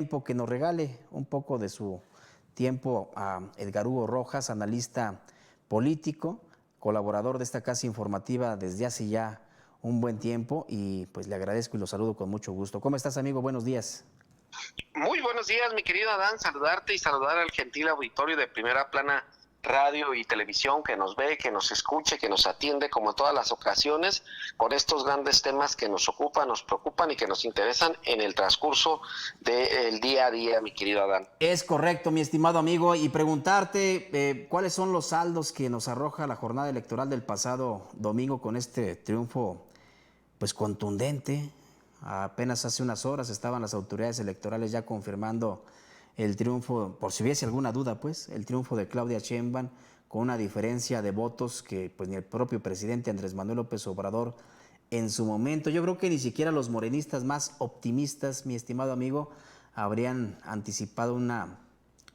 Tiempo que nos regale un poco de su tiempo a Edgar Hugo Rojas, analista político, colaborador de esta casa informativa desde hace ya un buen tiempo, y pues le agradezco y lo saludo con mucho gusto. ¿Cómo estás, amigo? Buenos días. Muy buenos días, mi querido Adán, saludarte y saludar al gentil auditorio de Primera Plana Radio y Televisión que nos ve, que nos escuche, que nos atiende como en todas las ocasiones con estos grandes temas que nos ocupan, nos preocupan y que nos interesan en el transcurso del día a día, mi querido Adán. Es correcto, mi estimado amigo, y preguntarte cuáles son los saldos que nos arroja la jornada electoral del pasado domingo con este triunfo pues contundente. Apenas hace unas horas estaban las autoridades electorales ya confirmando el triunfo, por si hubiese alguna duda, pues, el triunfo de Claudia Sheinbaum con una diferencia de votos que pues ni el propio presidente Andrés Manuel López Obrador en su momento. Yo creo que ni siquiera los morenistas más optimistas, mi estimado amigo, habrían anticipado una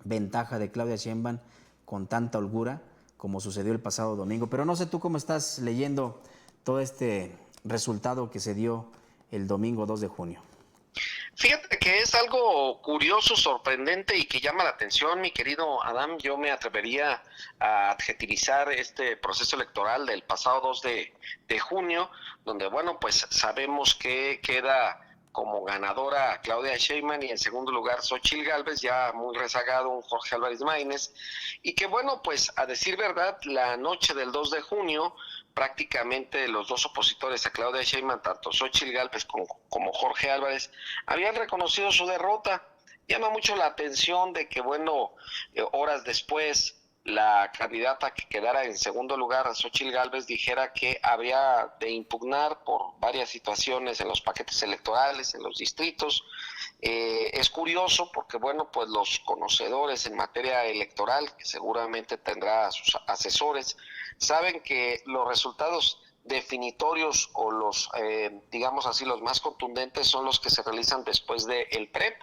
ventaja de Claudia Sheinbaum con tanta holgura como sucedió el pasado domingo. Pero no sé tú cómo estás leyendo todo este resultado que se dio el domingo 2 de junio. Fíjate que es algo curioso, sorprendente y que llama la atención, mi querido Adán. Yo me atrevería a adjetivizar este proceso electoral del pasado 2 de junio, donde, bueno, pues sabemos que queda como ganadora Claudia Sheinbaum y en segundo lugar Xóchitl Gálvez, ya muy rezagado un Jorge Álvarez Maínez, y que, bueno, pues a decir verdad, la noche del 2 de junio prácticamente los dos opositores a Claudia Sheinbaum, tanto Xóchitl Gálvez como Jorge Álvarez, habían reconocido su derrota. Llama mucho la atención de que, bueno, horas después la candidata que quedara en segundo lugar, Xóchitl Gálvez, dijera que había de impugnar por varias situaciones en los paquetes electorales, en los distritos. Es curioso porque, bueno, pues los conocedores en materia electoral, que seguramente tendrá a sus asesores, saben que los resultados definitorios o los, digamos así, los más contundentes son los que se realizan después del PREP,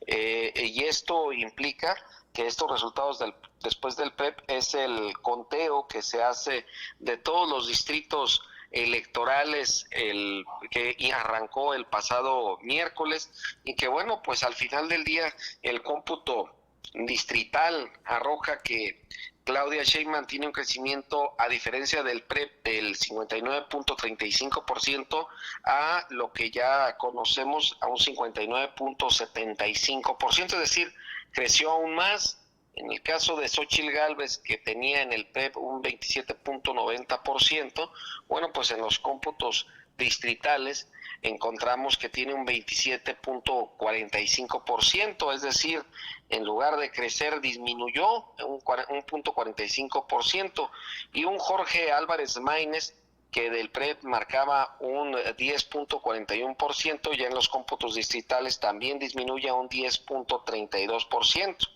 y esto implica que estos resultados después del PREP es el conteo que se hace de todos los distritos electorales que arrancó el pasado miércoles y que, bueno, pues al final del día el cómputo distrital arroja que Claudia Sheinbaum tiene un crecimiento, a diferencia del PREP, del 59.35% a lo que ya conocemos, a un 59.75%, es decir, creció aún más. En el caso de Xóchitl Gálvez, que tenía en el PREP un 27.90%, bueno, pues en los cómputos distritales encontramos que tiene un 27.45%, es decir, en lugar de crecer disminuyó un 0.45%, y un Jorge Álvarez Maínez que del PREP marcaba un 10.41%, ya en los cómputos distritales también disminuye a un 10.32%.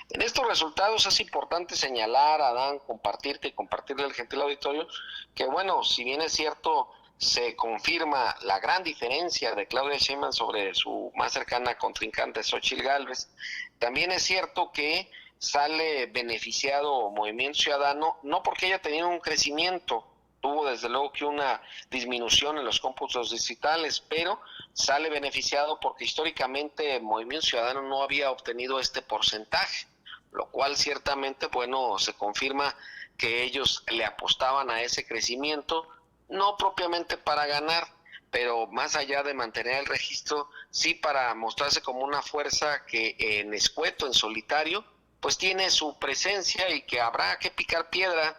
En estos resultados es importante señalar, Adán, compartirte y compartirle al gentil auditorio, que, bueno, si bien es cierto, se confirma la gran diferencia de Claudia Sheinbaum sobre su más cercana contrincante Xóchitl Gálvez, también es cierto que sale beneficiado Movimiento Ciudadano, no porque haya tenido un crecimiento, tuvo desde luego que una disminución en los cómputos distritales, pero sale beneficiado porque históricamente Movimiento Ciudadano no había obtenido este porcentaje, lo cual ciertamente, bueno, se confirma que ellos le apostaban a ese crecimiento, no propiamente para ganar, pero más allá de mantener el registro, sí para mostrarse como una fuerza que en escueto, en solitario, pues tiene su presencia y que habrá que picar piedra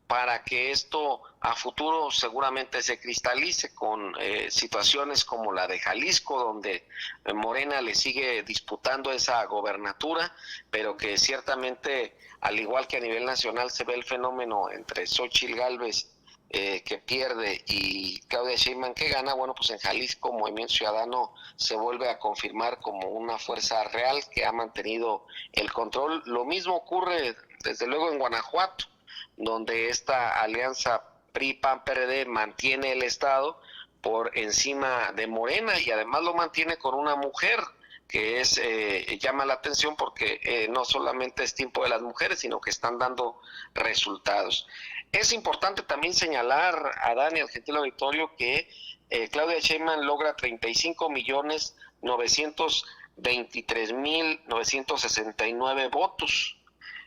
para que esto a futuro seguramente se cristalice con situaciones como la de Jalisco, donde Morena le sigue disputando esa gobernatura, pero que ciertamente, al igual que a nivel nacional, se ve el fenómeno entre Xóchitl Gálvez, que pierde, y Claudia Sheinbaum que gana. Bueno, pues en Jalisco Movimiento Ciudadano se vuelve a confirmar como una fuerza real que ha mantenido el control. Lo mismo ocurre desde luego en Guanajuato, donde esta alianza PRI-PAN-PRD mantiene el Estado por encima de Morena, y además lo mantiene con una mujer que es llama la atención porque no solamente es tiempo de las mujeres, sino que están dando resultados. Es importante también señalar a Dani, al gentil auditorio, que Claudia Sheinbaum logra 35.900.000 23.969 votos,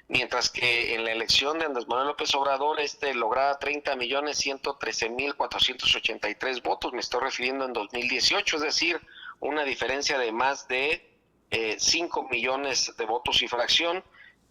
mientras que en la elección de Andrés Manuel López Obrador lograba 30.113.483 votos, me estoy refiriendo en 2018, es decir, una diferencia de más de 5 millones de votos y fracción.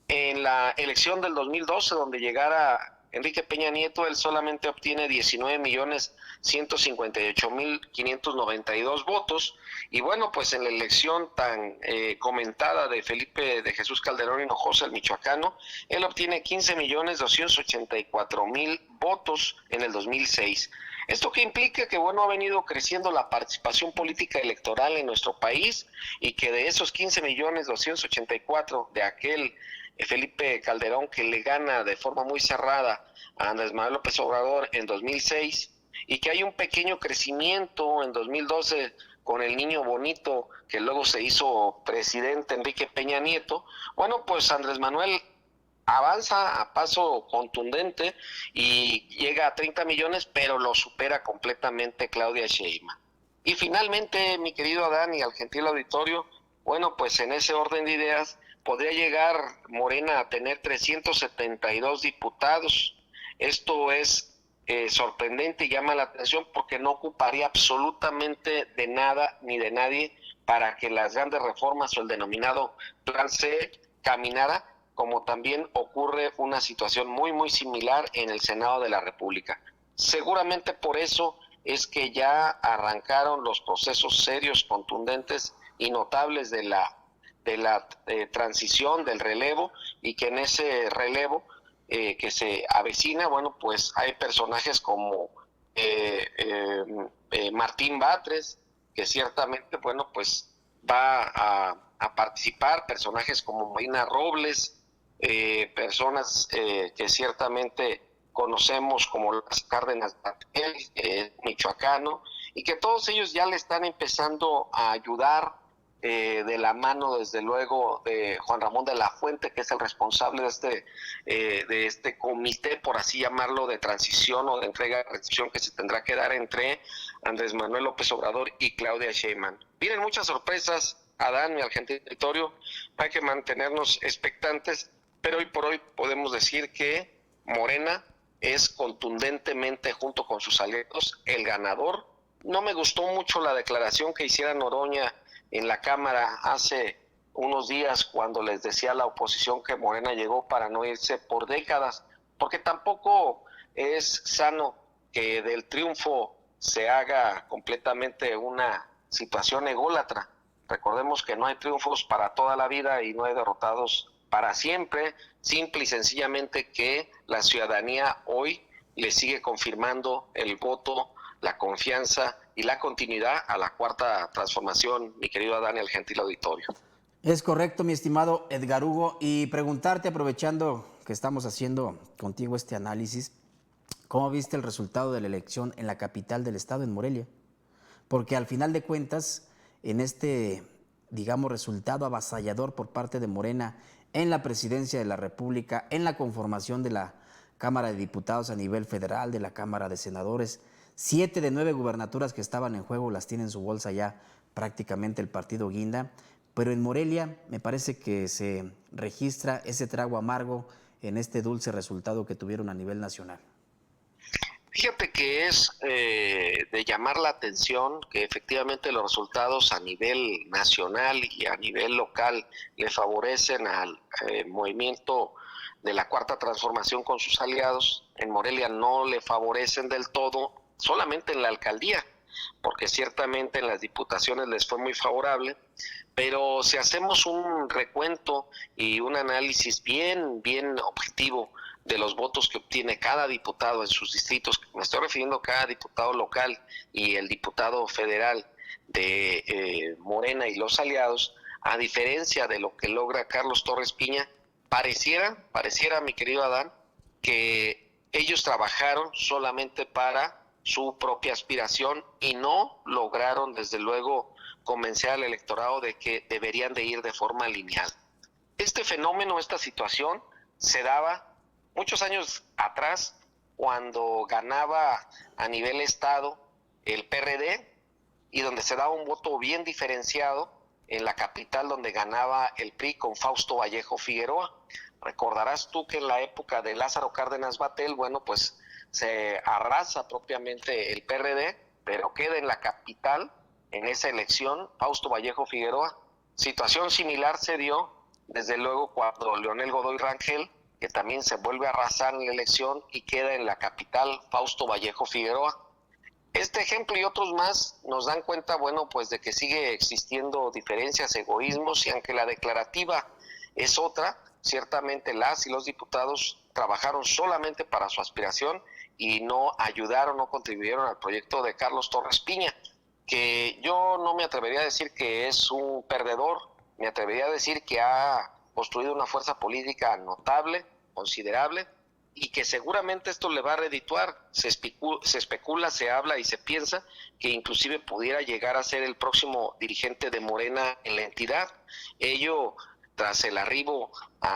En la elección del 2012, donde llegara Enrique Peña Nieto, él solamente obtiene 19.158.592 votos. Y bueno, pues en la elección tan comentada de Felipe de Jesús Calderón Hinojosa, el michoacano, él obtiene 15.284.000 votos en el 2006. ¿Esto qué implica? Que bueno, ha venido creciendo la participación política electoral en nuestro país y que de esos 15.284.000 de aquel Felipe Calderón, que le gana de forma muy cerrada a Andrés Manuel López Obrador en 2006, y que hay un pequeño crecimiento en 2012 con el niño bonito que luego se hizo presidente Enrique Peña Nieto. Bueno, pues Andrés Manuel avanza a paso contundente y llega a 30 millones, pero lo supera completamente Claudia Sheinbaum. Y finalmente, mi querido Adán y al gentil auditorio, bueno, pues en ese orden de ideas podría llegar Morena a tener 372 diputados. Esto es sorprendente y llama la atención porque no ocuparía absolutamente de nada ni de nadie para que las grandes reformas o el denominado Plan C caminara, como también ocurre una situación muy similar en el Senado de la República. Seguramente por eso es que ya arrancaron los procesos serios, contundentes y notables de la transición, del relevo, y que en ese relevo que se avecina, bueno, pues hay personajes como Martín Batres, que ciertamente, bueno, pues va a participar, personajes como Marina Robles, personas que ciertamente conocemos como las Cárdenas michoacano, y que todos ellos ya le están empezando a ayudar de la mano, desde luego, de Juan Ramón de la Fuente, que es el responsable de este comité, por así llamarlo, de transición o de entrega de recepción que se tendrá que dar entre Andrés Manuel López Obrador y Claudia Sheinbaum. Vienen muchas sorpresas, Adán y al gentil auditorio, hay que mantenernos expectantes, pero hoy por hoy podemos decir que Morena es contundentemente, junto con sus aliados, el ganador. No me gustó mucho la declaración que hiciera Noroña en la Cámara hace unos días, cuando les decía a la oposición que Morena llegó para no irse por décadas, porque tampoco es sano que del triunfo se haga completamente una situación ególatra. Recordemos que no hay triunfos para toda la vida y no hay derrotados para siempre, simple y sencillamente que la ciudadanía hoy le sigue confirmando el voto, la confianza y la continuidad a la cuarta transformación, mi querido Adán y el gentil auditorio. Es correcto, mi estimado Edgar Hugo, y preguntarte, aprovechando que estamos haciendo contigo este análisis, ¿cómo viste el resultado de la elección en la capital del estado, en Morelia? Porque al final de cuentas, en este, digamos, resultado avasallador por parte de Morena en la presidencia de la República, en la conformación de la Cámara de Diputados a nivel federal, de la Cámara de Senadores, 7 de 9 gubernaturas que estaban en juego las tiene en su bolsa ya prácticamente el partido Guinda, pero en Morelia me parece que se registra ese trago amargo en este dulce resultado que tuvieron a nivel nacional. Fíjate que es de llamar la atención que efectivamente los resultados a nivel nacional y a nivel local le favorecen al movimiento de la Cuarta Transformación con sus aliados. En Morelia no le favorecen del todo, solamente en la alcaldía, porque ciertamente en las diputaciones les fue muy favorable, pero si hacemos un recuento y un análisis bien objetivo de los votos que obtiene cada diputado en sus distritos, me estoy refiriendo a cada diputado local y el diputado federal de Morena y los aliados, a diferencia de lo que logra Carlos Torres Piña, pareciera, mi querido Adán, que ellos trabajaron solamente para su propia aspiración y no lograron, desde luego, convencer al electorado de que deberían de ir de forma lineal. Este fenómeno, esta situación, se daba muchos años atrás, cuando ganaba a nivel estado el PRD y donde se daba un voto bien diferenciado en la capital, donde ganaba el PRI con Fausto Vallejo Figueroa. Recordarás tú que en la época de Lázaro Cárdenas Battel, bueno, pues se arrasa propiamente el PRD, pero queda en la capital en esa elección Fausto Vallejo Figueroa. Situación similar se dio, desde luego, cuando Leonel Godoy Rangel, que también se vuelve a arrasar en la elección y queda en la capital Fausto Vallejo Figueroa. Este ejemplo y otros más nos dan cuenta, bueno, pues de que sigue existiendo diferencias, egoísmos, y aunque la declarativa es otra, ciertamente las y los diputados trabajaron solamente para su aspiración y no ayudaron, no contribuyeron al proyecto de Carlos Torres Piña, que yo no me atrevería a decir que es un perdedor, me atrevería a decir que ha construido una fuerza política notable, considerable, y que seguramente esto le va a redituar. Se especula, se habla y se piensa que inclusive pudiera llegar a ser el próximo dirigente de Morena en la entidad. Ello tras el arribo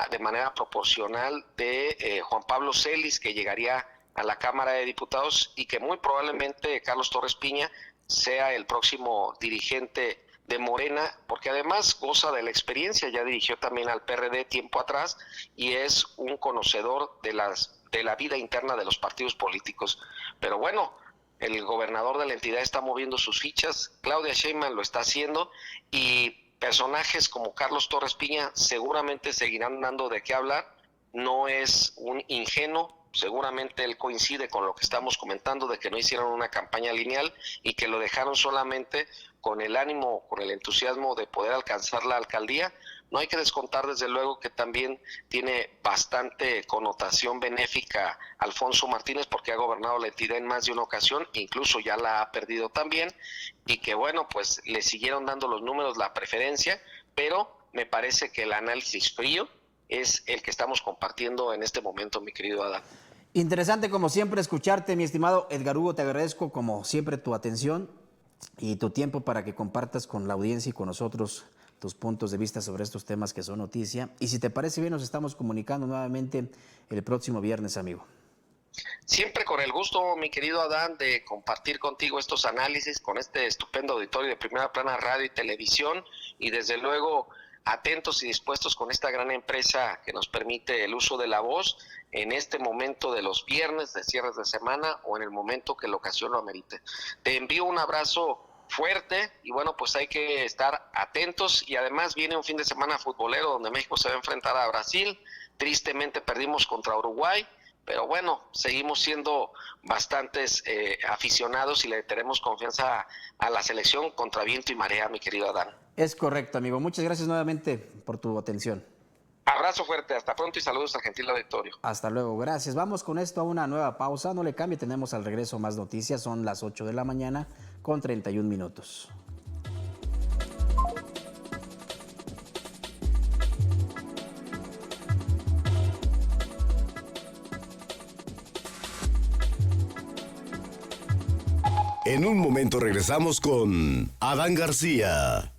de manera proporcional de Juan Pablo Celis, que llegaría a la Cámara de Diputados, y que muy probablemente Carlos Torres Piña sea el próximo dirigente de Morena, porque además goza de la experiencia, ya dirigió también al PRD tiempo atrás y es un conocedor de la vida interna de los partidos políticos. Pero bueno, el gobernador de la entidad está moviendo sus fichas, Claudia Sheinbaum lo está haciendo, y personajes como Carlos Torres Piña seguramente seguirán dando de qué hablar. No es un ingenuo, seguramente él coincide con lo que estamos comentando de que no hicieron una campaña lineal y que lo dejaron solamente con el ánimo, con el entusiasmo de poder alcanzar la alcaldía. No hay que descontar desde luego que también tiene bastante connotación benéfica Alfonso Martínez, porque ha gobernado la entidad en más de una ocasión, incluso ya la ha perdido también, y que bueno, pues le siguieron dando los números, la preferencia, pero me parece que el análisis frío es el que estamos compartiendo en este momento, mi querido Adán. Interesante como siempre escucharte, mi estimado Edgar Hugo, te agradezco como siempre tu atención y tu tiempo para que compartas con la audiencia y con nosotros tus puntos de vista sobre estos temas que son noticia. Y si te parece bien, nos estamos comunicando nuevamente el próximo viernes, amigo. Siempre con el gusto, mi querido Adán, de compartir contigo estos análisis con este estupendo auditorio de Primera Plana Radio y Televisión, y desde luego atentos y dispuestos con esta gran empresa que nos permite el uso de la voz en este momento de los viernes, de cierres de semana o en el momento que la ocasión lo amerite. Te envío un abrazo fuerte y bueno, pues hay que estar atentos, y además viene un fin de semana futbolero donde México se va a enfrentar a Brasil. Tristemente perdimos contra Uruguay, pero bueno, seguimos siendo bastantes aficionados y le tenemos confianza a la selección contra viento y marea, mi querido Adán. Es correcto, amigo. Muchas gracias nuevamente por tu atención. Abrazo fuerte, hasta pronto y saludos al gentil auditorio. Hasta luego, gracias. Vamos con esto a una nueva pausa. No le cambie, tenemos al regreso más noticias. Son las 8 de la mañana con 31 minutos. En un momento regresamos con Adán García.